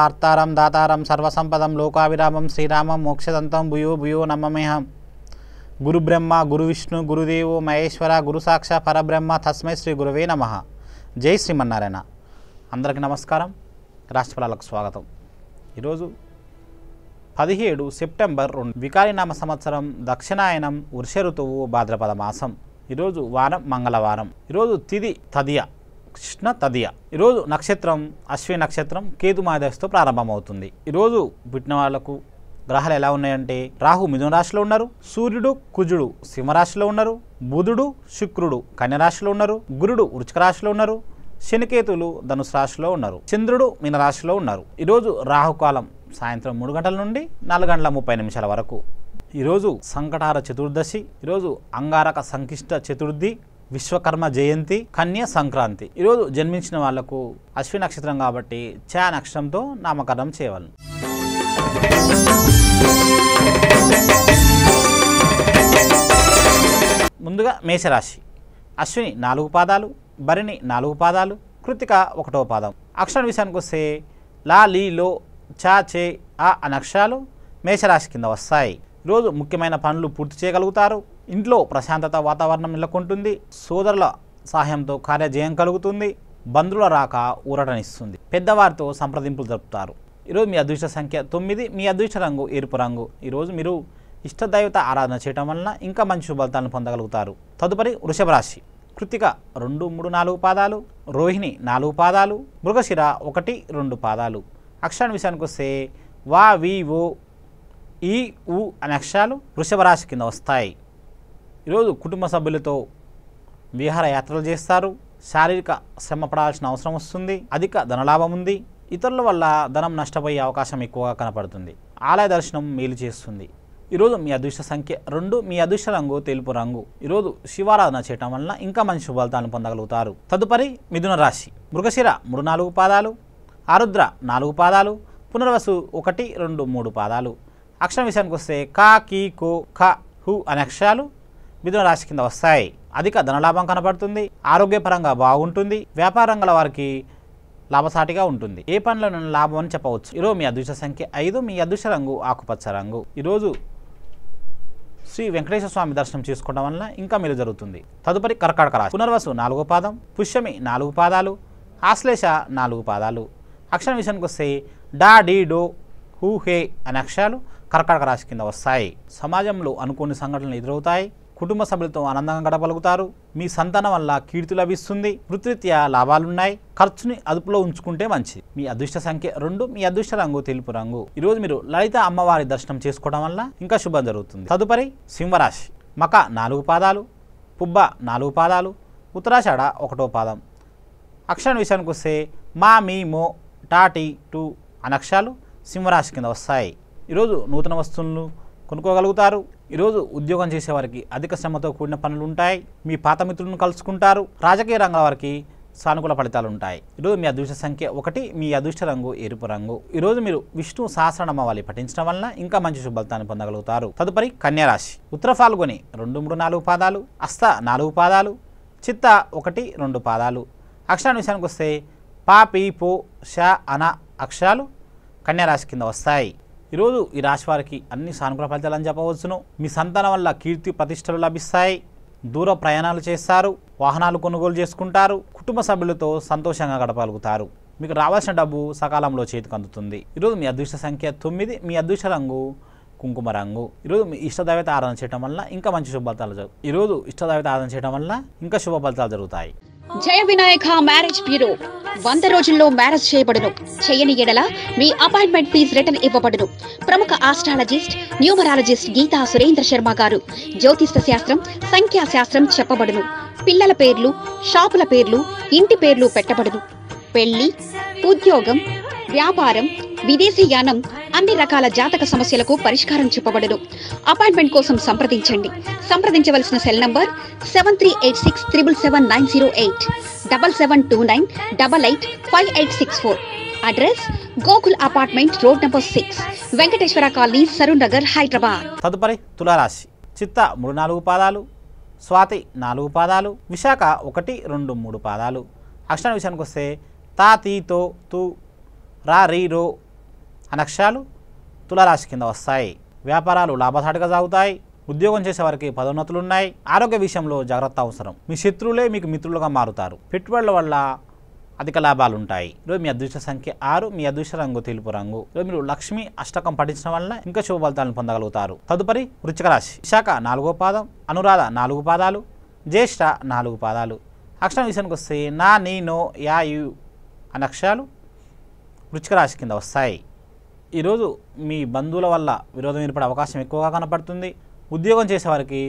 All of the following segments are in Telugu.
ఆర్తారం దాతారం సర్వసంపదం లోకావిరామం శ్రీరామం మోక్షదంతం భూయో భూయో నమమేహం. గురు బ్రహ్మ గురు విష్ణు గురుదేవో మహేశ్వర గురు సాక్ష పరబ్రహ్మ తస్మై శ్రీ గురువే నమః. జై శ్రీమన్నారాయణ. అందరికీ నమస్కారం. రాశి ఫలాలకు స్వాగతం. ఈరోజు 17 సెప్టెంబర్ వికారినామ సంవత్సరం దక్షిణాయనం వృష ఋతువు భాద్రపద మాసం. ఈరోజు వారం మంగళవారం. ఈరోజు తిథి తదియ కృష్ణ తదియ. ఈరోజు నక్షత్రం అశ్విని నక్షత్రం కేతు మహాదశతో ప్రారంభమవుతుంది. ఈరోజు పుట్టిన వాళ్లకు గ్రహాలు ఎలా ఉన్నాయంటే రాహు మిథున రాశిలో ఉన్నారు, సూర్యుడు కుజుడు సింహరాశిలో ఉన్నారు, బుధుడు శుక్రుడు కన్య రాశిలో ఉన్నారు, గురుడు వృశ్చిక రాశిలో ఉన్నారు, శనికేతులు ధనుసు రాశిలో ఉన్నారు, చంద్రుడు మీన రాశిలో ఉన్నారు. ఈరోజు రాహుకాలం సాయంత్రం 3 గంటల నుండి 4 గంటల 30 నిమిషాల వరకు. ఈరోజు సంకటార చతుర్దశి, ఈరోజు అంగారక సంకిష్ట చతుర్థి, విశ్వకర్మ జయంతి, కన్య సంక్రాంతి. ఈరోజు జన్మించిన వాళ్లకు అశ్విని నక్షత్రం కాబట్టి ఛా నక్షత్రంతో నామకరణం చేయవలను. ముందుగా మేషరాశి. అశ్విని 4 పాదాలు, భరిణి 4 పాదాలు, కృతిక 1వ పాదం. అక్షరం విషయానికి వస్తే లా లీ లో చా చే ఆ అనే అక్షరాలు మేషరాశి కింద వస్తాయి. ఈరోజు ముఖ్యమైన పనులు పూర్తి చేయగలుగుతారు. ఇంట్లో ప్రశాంతత వాతావరణం నెలకొంటుంది. సోదరుల సహాయంతో కార్యజయం కలుగుతుంది. బంధువుల రాక ఊరటనిస్తుంది. పెద్దవారితో సంప్రదింపులు జరుపుతారు. ఈరోజు మీ అదృష్ట సంఖ్య 9, మీ అదృష్ట రంగు ఎరుపు రంగు. ఈరోజు మీరు ఇష్టదైవత ఆరాధన చేయడం వలన ఇంకా మంచి శుభఫలితాలను పొందగలుగుతారు. తదుపరి వృషభ రాశి. కృతిక 2, 3, 4 పాదాలు, రోహిణి 4 పాదాలు, మృగశిర 1, 2 పాదాలు. అక్షరం విషయానికి వస్తే వా వి ఓ ఈ ఉ అనే అక్షరాలు వృషభ రాశి కింద వస్తాయి. ఈరోజు కుటుంబ సభ్యులతో విహార యాత్రలు చేస్తారు. శారీరక శ్రమ పడాల్సిన అవసరం వస్తుంది. అధిక ధనలాభం ఉంది. ఇతరుల వల్ల ధనం నష్టపోయే అవకాశం ఎక్కువగా కనపడుతుంది. ఆలయ దర్శనం మేలు చేస్తుంది. ఈరోజు మీ అదృష్ట సంఖ్య 2, మీ అదృష్ట రంగు తెలుపు రంగు. ఈరోజు శివారాధన చేయటం వలన ఇంకా మంచి శుభఫలితాలను పొందగలుగుతారు. తదుపరి మిథున రాశి. మృగశిర 3, 4 పాదాలు, ఆరుద్ర 4 పాదాలు, పునర్వసు 1, 2, 3 పాదాలు. అక్షరం విషయానికి వస్తే కా కీ కో ఖ హు అనే అక్షరాలు మిథున రాశి కింద వస్తాయి. అధిక ధనలాభం కనబడుతుంది. ఆరోగ్యపరంగా బాగుంటుంది. వ్యాపార రంగాల వారికి లాభసాటిగా ఉంటుంది. ఏ పనులను లాభం అని చెప్పవచ్చు. ఈరోజు మీ అదృష్ట సంఖ్య 5, మీ అదృష్ట రంగు ఆకుపచ్చ రంగు. ఈరోజు శ్రీ వెంకటేశ్వర స్వామి దర్శనం చేసుకోవడం వలన ఇంకా మేలు జరుగుతుంది. తదుపరి కర్కాటక రాశి. పునర్వసు 4వ పాదం, పుష్యమి 4 పాదాలు, ఆశ్లేష 4 పాదాలు. అక్షరం విషయానికి వస్తే డా డీ డో హూ హే అనే అక్షరాలు కర్కాటక రాశి కింద వస్తాయి. సమాజంలో అనుకోని సంఘటనలు ఎదురవుతాయి. కుటుంబ సభ్యులతో ఆనందంగా గడపగలుగుతారు. మీ సంతానం వల్ల కీర్తి లభిస్తుంది. వృత్తిరీత్యా లాభాలున్నాయి. ఖర్చుని అదుపులో ఉంచుకుంటే మంచిది. మీ అదృష్ట సంఖ్య 2, మీ అదృష్ట రంగు తెలుపు రంగు. ఈరోజు మీరు లలిత అమ్మవారి దర్శనం చేసుకోవడం వల్ల ఇంకా శుభం జరుగుతుంది. తదుపరి సింహరాశి. మక 4 పాదాలు, పుబ్బ 4 పాదాలు, ఉత్తరాషాఢ 1వ పాదం. అక్షరం విషయానికి వస్తే మా మీ మో టాటి టు అనే అక్షరాలు సింహరాశి కింద వస్తాయి. ఈరోజు నూతన వస్తువులను కొనుక్కోగలుగుతారు. ఈరోజు ఉద్యోగం చేసేవారికి అధిక శ్రమతో కూడిన పనులు ఉంటాయి. మీ పాత మిత్రులను కలుసుకుంటారు. రాజకీయ రంగాల వారికి సానుకూల ఫలితాలు ఉంటాయి. ఈరోజు మీ అదృష్ట సంఖ్య 1, మీ అదృష్ట రంగు ఎరుపు రంగు. ఈరోజు మీరు విష్ణు సహస్రనామావళి పఠించడం వలన ఇంకా మంచి శుభఫలితాన్ని పొందగలుగుతారు. తదుపరి కన్యారాశి. ఉత్తర ఫాల్గుని 2, 3, 4 పాదాలు, అస్త 4 పాదాలు, చిత్త 1, 2 పాదాలు. అక్షరాన్ని విషయానికి వస్తే పా పీ పో ష అన అక్షరాలు కన్యారాశి కింద వస్తాయి. ఈరోజు ఈ రాశి వారికి అన్ని సానుకూల ఫలితాలని చెప్పవచ్చును. మీ సంతానం వల్ల కీర్తి ప్రతిష్టలు లభిస్తాయి. దూర ప్రయాణాలు చేస్తారు. వాహనాలు కొనుగోలు చేసుకుంటారు. కుటుంబ సభ్యులతో సంతోషంగా గడపగలుగుతారు. మీకు రావాల్సిన డబ్బు సకాలంలో చేతికి అందుతుంది. ఈరోజు మీ అదృష్ట సంఖ్య 9, మీ అదృష్ట రంగు కుంకుమ రంగు. ఈరోజు మీ ఇష్టదైవత ఆరాధన చేయడం వల్ల ఇంకా మంచి శుభ ఫలితాలు జరుగుతాయి. జయ వినాయక మ్యారేజ్ బ్యూరో 100 రోజుల్లో మ్యారేజ్ చేయబడును. చేయని ఎడల మీ అపాయింట్మెంట్ ఫీజు రిటర్న్ ఇవ్వబడును. ప్రముఖ ఆస్ట్రాలజిస్ట్, న్యూమరాలజిస్ట్ గీతా సురేంద్ర శర్మ గారు జ్యోతిష్య శాస్త్రం, సంఖ్యాశాస్త్రం చెప్పబడును. పిల్లల పేర్లు, షాపుల పేర్లు, ఇంటి పేర్లు పెట్టబడును. పెళ్లి, ఉద్యోగం, వ్యాపారం, విదేశీయానం, అన్ని రకాల జాతక సమస్యలకు పరిష్కారం చెప్పబడును. అపాయింట్మెంట్ కోసం సంప్రదించండి. సంప్రదించవలసిన cell number 7386777908 7729885864. Address Gokul apartment, road number 6, Venkateswara colony, Saroor Nagar, Hyderabad. తదుపరి తులారాశి. చిత్త 3, 4 పాదాలు, స్వాతి 4 పాదాలు, విశాఖ 1, 2, 3 పాదాలు. అక్షరం విషయానికి వస్తే తా తీ తో తు రా రీ రో అనక్షాలు తులారాశి కింద వస్తాయి. వ్యాపారాలు లాభసాటిగా సాగుతాయి. ఉద్యోగం చేసేవారికి పదోన్నతులు ఉన్నాయి. ఆరోగ్య విషయంలో జాగ్రత్త అవసరం. మీ శత్రువులే మీకు మిత్రులుగా మారుతారు. పెట్టుబడుల వల్ల అధిక లాభాలు ఉంటాయి. ఈరోజు మీ అదృష్ట సంఖ్య 6, మీ అదృష్ట రంగు తెలుపు రంగు. ఈరోజు మీరు లక్ష్మి అష్టకం పఠించడం వల్ల ఇంకా శుభ ఫలితాలను పొందగలుగుతారు. తదుపరి వృశ్చిక రాశి. విశాఖ 4వ పాదం, అనురాధ 4 పాదాలు, జ్యేష్ఠ 4 పాదాలు. అక్షరం విషయానికి వస్తే నా, నీ, నో, యా, యు అనే అక్షరాలు వృశ్చిక రాశి కింద వస్తాయి. ఈరోజు మీ బంధువుల వల్ల విరోధం ఏర్పడే అవకాశం ఎక్కువగా కనపడుతుంది. ఉద్యోగం చేసేవారికి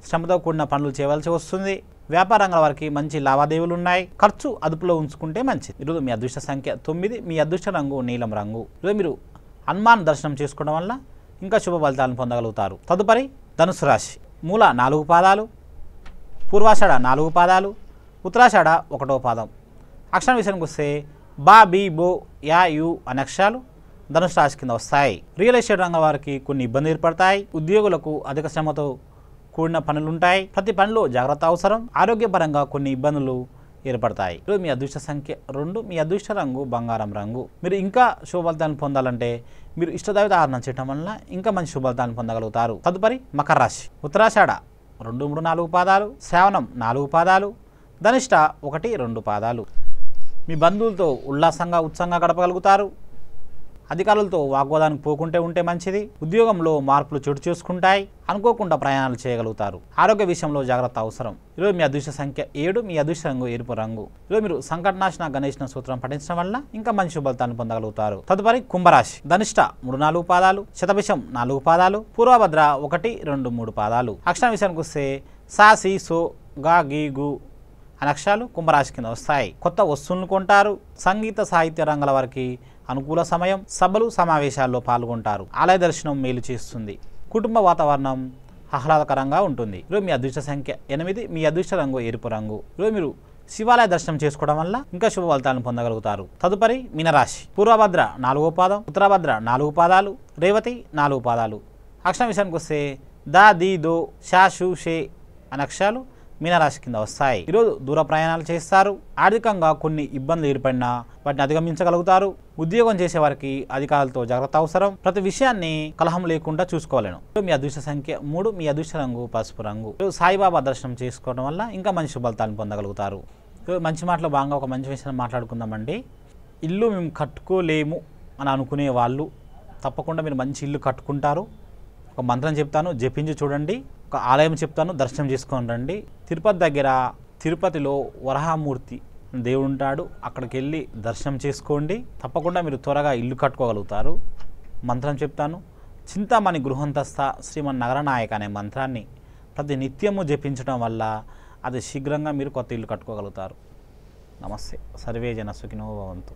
శ్రమతో కూడిన పనులు చేయవలసి వస్తుంది. వ్యాపార రంగాల వారికి మంచి లావాదేవీలు ఉన్నాయి. ఖర్చు అదుపులో ఉంచుకుంటే మంచిది. ఈరోజు మీ అదృష్ట సంఖ్య 9, మీ అదృష్ట రంగు నీలం రంగు. ఈరోజు మీరు హనుమాన్ దర్శనం చేసుకోవడం వల్ల ఇంకా శుభ ఫలితాలను పొందగలుగుతారు. తదుపరి ధనుసు రాశి. మూల 4 పాదాలు, పూర్వాషాఢ 4 పాదాలు, ఉత్తరాషాఢ 1వ పాదం. అక్షరం విషయానికి వస్తే బా, బి, బో, యా, యు అనే అక్షరాలు ధనుసు రాశి కింద వస్తాయి. రియల్ ఎస్టేట్ రంగం వారికి కొన్ని ఇబ్బందులు ఏర్పడతాయి. ఉద్యోగులకు అధిక శ్రమతో కూడిన పనులుంటాయి. ప్రతి పనిలో జాగ్రత్త అవసరం. ఆరోగ్యపరంగా కొన్ని ఇబ్బందులు ఏర్పడతాయి. ఈరోజు మీ అదృష్ట సంఖ్య 2, మీ అదృష్ట రంగు బంగారం రంగు. మీరు ఇంకా శుభ ఫలితాలను పొందాలంటే మీరు ఇష్టదైవత ఆరాధన చేయడం వల్ల ఇంకా మంచి శుభ ఫలితాలను పొందగలుగుతారు. తదుపరి మకర రాశి. ఉత్తరాషాఢ 2, 3, 4 పాదాలు, శ్రావణం 4 పాదాలు, ధనిష్ట 1, 2 పాదాలు. మీ బంధువులతో ఉల్లాసంగా ఉత్సాహంగా గడపగలుగుతారు. అధికారులతో వాగ్వాదానికి పోకుంటే ఉంటే మంచిది. ఉద్యోగంలో మార్పులు చోటు చేసుకుంటాయి. అనుకోకుండా ప్రయాణాలు చేయగలుగుతారు. ఆరోగ్య విషయంలో జాగ్రత్త అవసరం. ఈరోజు మీ అదృష్ట సంఖ్య 7, మీ అదృష్ట రంగు ఎరుపు రంగు. ఈరోజు మీరు సంకటనాశన గణేష్న సూత్రం పఠించడం వల్ల ఇంకా మంచి శుభఫలితాన్ని పొందగలుగుతారు. తదుపరి కుంభరాశి. ధనిష్ట 3, 4 పాదాలు, శతభిషం 4 పాదాలు, పూర్వభద్ర 1, 2, 3 పాదాలు. అక్షరం విషయానికి వస్తే సా, సి, సో, గా, గి, గు అనే అక్షరాలు కుంభరాశి కింద వస్తాయి. కొత్త వస్తువులను కొంటారు. సంగీత సాహిత్య రంగాల వారికి అనుకూల సమయం. సభలు సమావేశాల్లో పాల్గొంటారు. ఆలయ దర్శనం మేలు చేస్తుంది. కుటుంబ వాతావరణం ఆహ్లాదకరంగా ఉంటుంది. ఈరోజు మీ అదృష్ట సంఖ్య 8, మీ అదృష్ట రంగు ఎరుపు రంగు. ఈరోజు మీరు శివాలయ దర్శనం చేసుకోవడం వల్ల ఇంకా శుభ ఫలితాలను పొందగలుగుతారు. తదుపరి మీనరాశి. పూర్వభద్ర 4వ పాదం, ఉత్తరభద్ర 4 పాదాలు, రేవతి 4 పాదాలు. అక్షరం విషయానికి వస్తే దా, ది, దో, షా, షు, షే అనే అక్షరాలు మీనరాశి కింద వస్తాయి. ఈరోజు దూర ప్రయాణాలు చేస్తారు. ఆర్థికంగా కొన్ని ఇబ్బందులు ఏర్పడినా వాటిని అధిగమించగలుగుతారు. ఉద్యోగం చేసే వారికి అధికారులతో జాగ్రత్త అవసరం. ప్రతి విషయాన్ని కలహం లేకుండా చూసుకోవాలను. మీ అదృష్ట సంఖ్య 3, మీ అదృష్ట రంగు పసుపు రంగు. సాయిబాబా దర్శనం చేసుకోవడం వల్ల ఇంకా మంచి శుభఫలితాలను పొందగలుగుతారు. మంచి మాటలో భాగంగా ఒక మంచి విషయం మాట్లాడుకుందామండి. ఇల్లు మేము కట్టుకోలేము అని అనుకునే వాళ్ళు తప్పకుండా మీరు మంచి ఇల్లు కట్టుకుంటారు. ఒక మంత్రం చెప్తాను, జపించి చూడండి. ఒక ఆలయం చెప్తాను, దర్శనం చేసుకొని రండి. తిరుపతి దగ్గర, తిరుపతిలో వరహామూర్తి దేవుడు ఉంటాడు. అక్కడికి వెళ్ళి దర్శనం చేసుకోండి. తప్పకుండా మీరు త్వరగా ఇల్లు కట్టుకోగలుగుతారు. మంత్రం చెప్తాను. చింతామణి గృహంతస్థ శ్రీమన్ నగరనాయక అనే మంత్రాన్ని ప్రతి నిత్యము జపించడం వల్ల అది శీఘ్రంగా మీరు కొత్త ఇల్లు కట్టుకోగలుగుతారు. నమస్తే. సర్వే జన సుఖినో భవంతు.